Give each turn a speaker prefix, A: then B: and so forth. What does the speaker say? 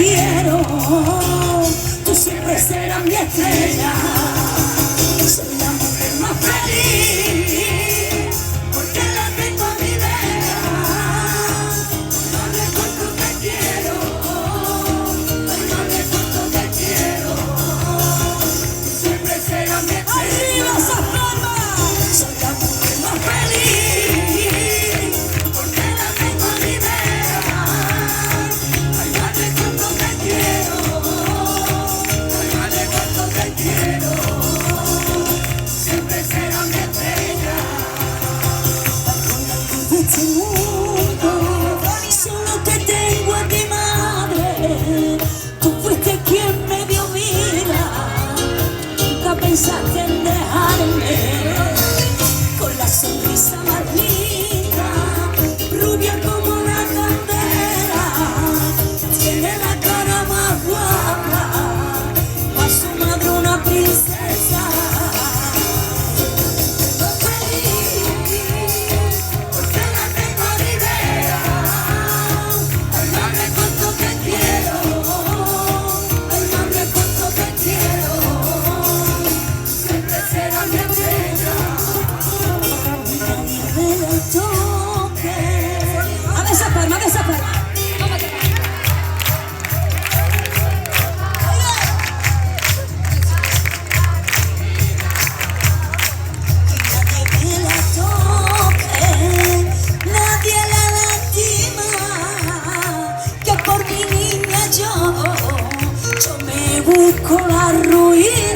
A: quiero, tú siempre serás mi estrella. Soy la mujer más feliz, porque la tengo a mi vera. No le cuento que quiero, no le cuento que quiero, tú siempre serás mi estrella. ¡Arriba esas palmas! Soy la mujer más feliz, porque la tengo a mi vera. Ay, no le cuento que quiero, ay, no le cuento que quiero, siempre será mi estrella. De este mundo, solo te tengo a ti, madre. Tú fuiste quien me dio vida, nunca pensaste en dejarme. Con la sonrisa más linda, rubia como una candela, tiene la cara más guapa, a su madre una princesa. Porque la tengo a mi vera. Ay, no le cuento que quiero, ay, no le cuento que quiero, siempre será mi estrella. Nadie me la toque. A ver esa palma, a ver esa palma. Nadie me la toque, nadie la lastima, que por mi niña yo me busco la ruina.